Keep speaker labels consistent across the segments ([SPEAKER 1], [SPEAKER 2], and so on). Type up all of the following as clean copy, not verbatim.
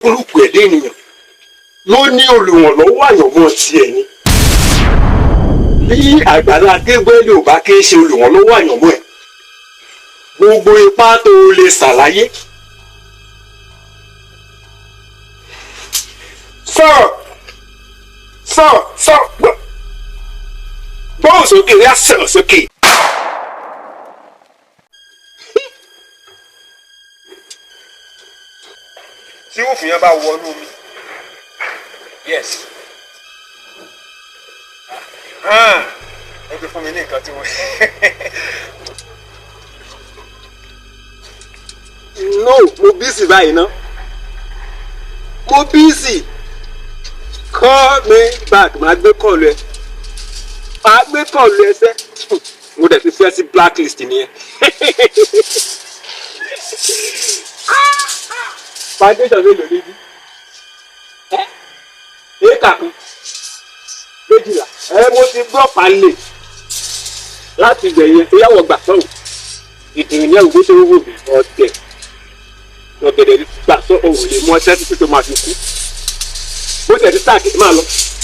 [SPEAKER 1] olùkù ẹ̀dẹ́ ènìyàn ló ní olùrànlọ́wọ́ àyànmọ́ tiẹ̀ ni. Bí Àgbàlá Gabriel ò bá ké ṣe olùrànlọ́wọ́ àyànmọ́ ẹ̀, gbogbo ipá tó lè ṣàlàyé. Sọ̀rọ̀ gbọ́n sókè rí àṣẹ̀rọ̀ sókè. Tí wùfù yẹn bá wọnú mi, yes. Ẹ ti fún mi ní nǹkan tí wọ́n. No, mo bísí báyìí ná. Mo bísí. Call me back, máa gbé kọ́ọ̀lù ẹ. Máa gbé kọ́ọ̀lù ẹ sẹ́. Mo dẹ̀ ti fẹ́ sí blacklist nìyẹn. Foundation mélòó níbí? Éèkà kan. Méjìlá. Mo ti gbọ́ pálẹ̀ láti gbẹ̀yẹn tó yàwọ̀ gbà sọ̀rọ̀. Ìdìrín ní àwùjọ tó wù mí ọ̀tẹ̀. Ọ̀gẹ̀dẹ̀ gbà sọ òun lè mú ọtẹ́ títí tó máa fi kú. Bó tẹ̀ sí sáàkì máa lọ,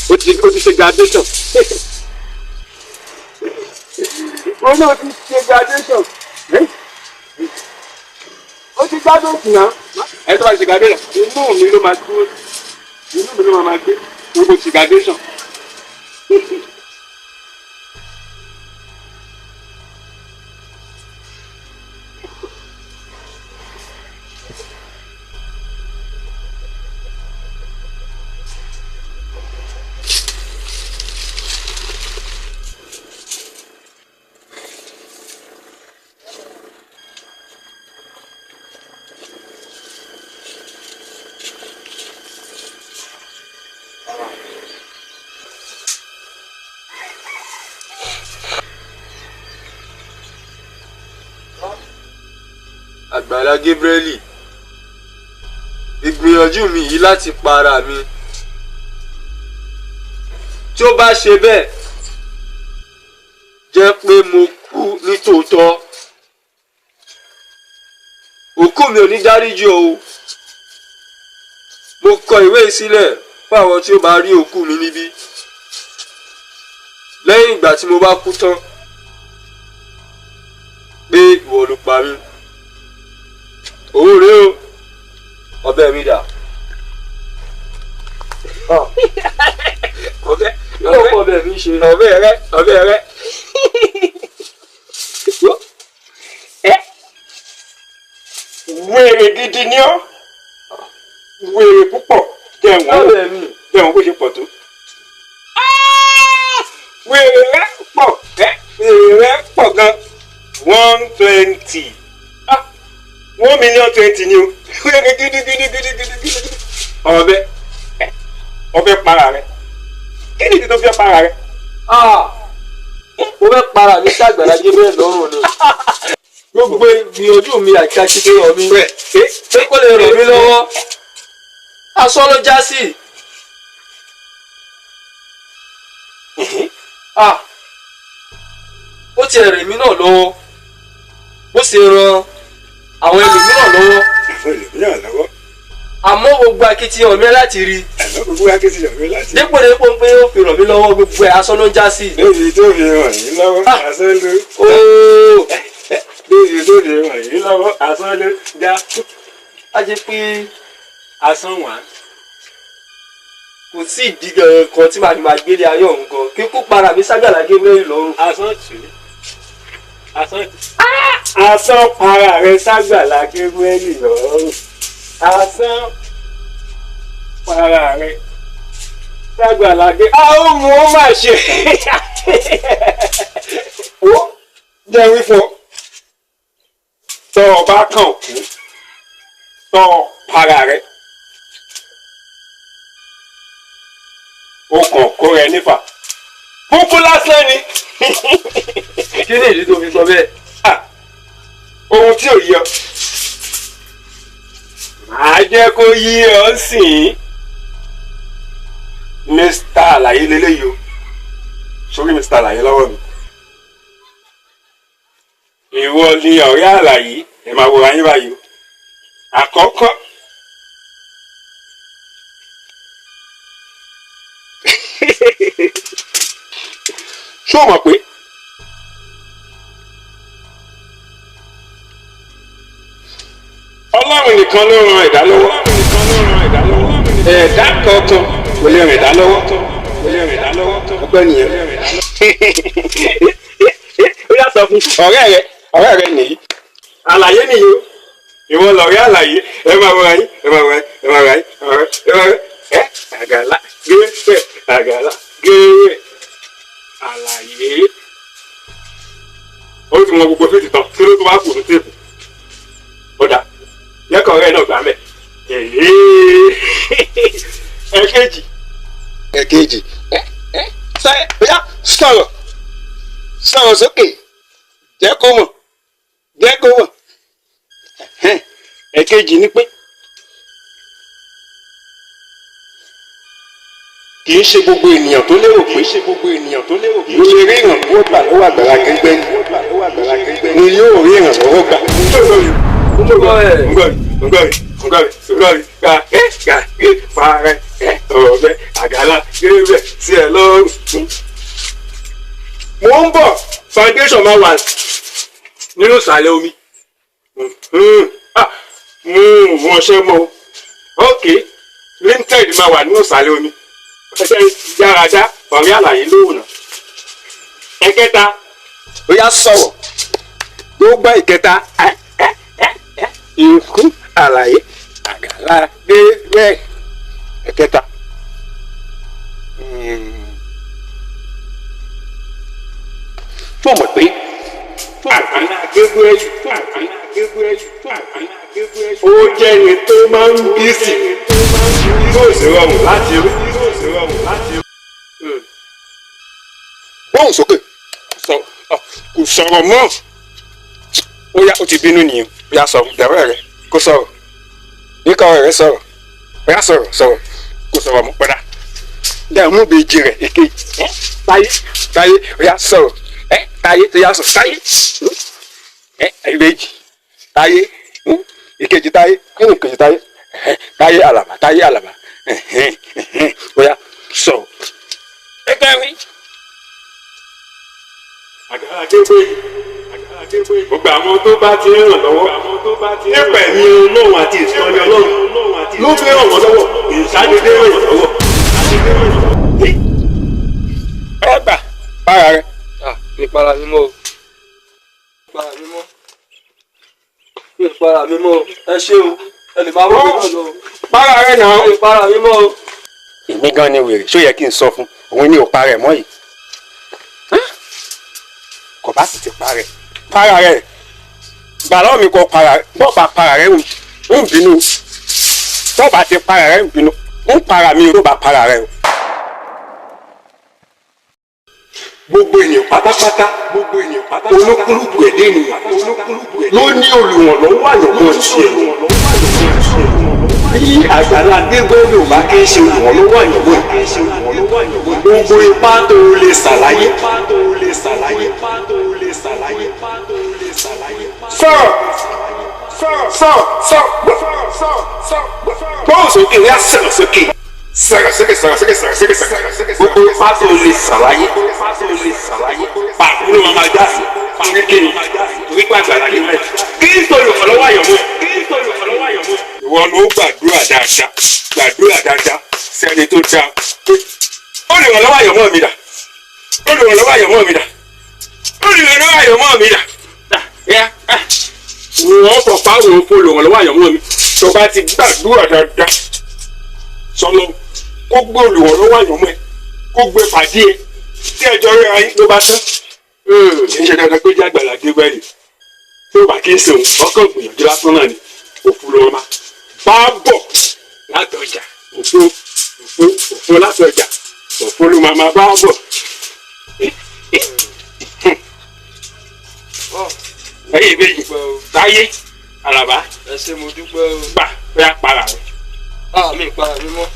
[SPEAKER 1] ó ti ṣe graduation. Ó náà ti ṣe graduation. Ó ti graduation náà. Ẹ tó bá ti ṣe graduation, inú mi ló máa dúró. Inú mi ló máa gbé. Gbogbo ti graduation.
[SPEAKER 2] Agbala Gabrael, ìgbìyànjú mi yìí láti para mi. Tí ó bá ṣe bẹ́ẹ̀, jẹ́ pé mo kú nítòótọ́. Òkú mi ò ní dáríjì o. Mo kọ ìwé sílẹ̀ fún àwọn tí ó bá rí òkú mi níbí. Lẹ́yìn ìgbà tí mo bá kú tán, pé ìwọ ló pa mí. Owó rẹ o, ọbẹ̀ mi dà. Ọbẹ̀ mi ṣe. Ọbẹ̀ rẹ.
[SPEAKER 1] Wèrè gidi ni ọ́. Wèrè púpọ̀. Jẹun bó ṣe pọ̀ tó. Wèrè rẹ pọ̀. Wèrè rẹ pọ̀ gan. 120. 1,020,000 ni o. Wèrè gidi. Ọbẹ̀ para rẹ. Kí ni ìdí tó fẹ́ para rẹ?
[SPEAKER 2] Mo fẹ́ para mi sí Àgbàlá Gabrael lọ́rùn ni. Gbogbo ìgbìyànjú mi àti akitiyan mi pé kó lè ràn mí lọ́wọ́. Asán ló já sí. Ó ti ràn mí náà lọ́wọ́. Bó ṣe ran àwọn ẹlòmíràn lọ́wọ́. Àmọ́ gbogbo akitiyan mi láti rí. Dípò pé ó fi ràn mí lọ́wọ́, gbogbo ẹ̀ asán ló já sí.
[SPEAKER 1] Lóyè tó fi ràn yín lọ́wọ́, asán ló. Lóyè tó fi ràn yín lọ́wọ́, asán ló já.
[SPEAKER 2] A jẹ́ pé
[SPEAKER 1] Asán wà.
[SPEAKER 2] Kò sí ìdí kan tí màá fi máa gbélé ayé ọ̀hún gan. Kíkú para mi sí Àgbàlá Gabrael lọ́rùn.
[SPEAKER 1] Asán para rẹ s'Àgbàlá Gabrael lọ́rùn. Asán para rẹ s'Àgbàlá Gabrael. Àwọn ọmọ wọn máa ṣe. Ó jẹ́ wípé tọ́ ọ bá kàn kú, tọ́ para rẹ. Ó kàn kó rẹ nífà. Kúkú lásán ni.
[SPEAKER 2] Kí ni ìdí tó fi sọ bẹ́ẹ̀?
[SPEAKER 1] Ohun tí ò yọ. Màá jẹ́ kó yí ọ sìn. Mr. Àlàyé leléyìí o. Sórí Mr. Àlàyé lọ́wọ́ mi. Ìwọ ni ọ̀rẹ́ Àlàyé. Ẹ máa wo ayé báyìí o. Àkọ́kọ́, ṣó mọ̀ pé Ọlọ́run nìkan ló ran ẹ̀dá lọ́wọ́. Ẹ̀dá kankan kò lè ràn ẹ̀dá lọ́wọ́. Ọgbẹ́ nìyẹn. Ó yà sọ fún ọ̀rẹ́ rẹ nìyí. Àlàyé nìyí o. Ìwọ lọ̀rẹ́ àlàyé. Ẹ máa wọ ayé. Àgàlà gẹ́gẹ́ àlàyé. Ó ti mọ gbogbo fíìtì tán kí ló tó wá kù ní téèpù. Ó dà yẹ́kọ̀ọ́ rẹ̀ náà gbà mẹ́. Ẹ̀kejì. Bóyá sọ̀rọ̀ sókè jẹ́ kó mọ̀. Ẹ̀kejì ni pé kì í ṣe gbogbo ènìyàn tó lérò pé ló lè rí ìrànlọ́wọ́ gbà lọ́wọ́ Agbala Gabriel ni yóò rí ìrànlọ́wọ́ gbà. Agbala Gabriel sí ẹ lọ́rùn. Mo ń bọ̀ foundation máa wà nínú ìsàlẹ̀ omi. Wọ́n ṣe mọ́ ok limited máa wà nínú ìsàlẹ̀ omi. Ẹsẹ̀ yáradá ọ̀rẹ́ àlàyé lóhùn. Ẹ̀kẹta ó yá sọ̀rọ̀ tó gbọ́ ìkẹta ìkú àlàyé Agbala Gabriel. Ẹ̀kẹta tó mọ̀ pé Agbala Gabriel ó jẹ́ ẹni tó máa ń bí sí tó sì rọrùn láti rí. Bóun sókè kò sọ̀rọ̀ mọ́. Ó yá ó ti bínú nìyẹn. Ó yá sọ̀rọ̀ ìdàrọ́ rẹ̀ kó sọ̀rọ̀ níkà ọ̀rẹ́ rẹ̀ sọ̀rọ̀. Ó yá sọ̀rọ̀ kó sọ̀rọ̀ mọ́ padà. Dáa mú bèjì rẹ̀ èkejì. Táyé ó yá sọ̀rọ̀. Táyé tó yá sọ̀rọ̀ Táyé. Ìbejì Táyé ìkejì Táyé nínú ìkejì Táyé. Táyé Àlàbá ó yá sọ̀rọ̀. Ẹgbẹ́rin Agbala Gabriel gbogbo àwọn tó bá ti ràn lọ́wọ́ nípa ẹ̀mí Ọlọ́run àti ìsọ̀rí Ọlọ́run ló fi ràn wọ́n lọ́wọ́ ìṣàdédé ràn wọ́n lọ́wọ́. Ẹ gbà para rẹ.
[SPEAKER 2] Ìpara mímọ́ o. Ìpara mímọ́ o. Ẹ ṣé o. Ẹ lè máa wọ́n náà lọ.
[SPEAKER 1] Para rẹ náà.
[SPEAKER 2] Ìpara mímọ́ o.
[SPEAKER 1] Èmi gan ni wèrè ṣó yẹ kí n sọ fún òun ní òpa rẹ̀ mọ́ yìí. Kò bá sì ti para rẹ̀ gbàlọ́ mi kò bọ́ọ̀bà para rẹ̀ ń bínú bọ́ọ̀bà ti para rẹ̀ ń bínú ń para mi ló bá para rẹ̀ o. Gbogbo ènìyàn pátápátá olúkúlùkù ẹ̀dẹ́ ènìyàn ló ní olùrànlọ́wọ́ àyọ̀mọ́ tiẹ̀. Bí Agbala Gabriel ò bá kí ń ṣe olùrànlọ́wọ́ àyọ̀mọ́ gbogbo ipá tó lè ṣàlàyé. Sọ̀rọ̀ bọ́ọ̀ sókè rí àṣẹ̀rọ̀ sókè. Gbogbo ipá tó lè ṣàlàyé. Pàkúrò máa já sí. Kíni torí pé Agbala Gabriel kí n sọ olùrànlọ́wọ́ àyọ̀mọ́. Ìwọ ló gbàdúrà dáadáa sẹ́ni tó dáa. Olùrànlọ́wọ́ àyọ̀mọ́ mi dà. Wọ́n fọ̀ fáwọn olùrànlọ́wọ́ àyọ̀mọ́ mi. Tó bá ti gbàdúrà dáadáa sọlọ kó gbé olùrànlọ́wọ́ àyọ̀mọ́ ẹ kó gbé pàdé ẹ tí ẹjọ́ rẹ̀ ayé ló bá tán. Kì í ṣe dandan pé jẹ́ Agbala Gabriel tó bá kí n ṣe ọkàn gbìyànjú lásán náà ni òfu ló máa bá bọ̀ látọjà òfu látọjà òfu ló máa bá bọ̀. Ẹyẹ ìbejì Táyé Àlàbá
[SPEAKER 2] ẹ ṣé mo dúpẹ́ o.
[SPEAKER 1] gbà bóyá para rẹ.
[SPEAKER 2] Mi para mi mọ́.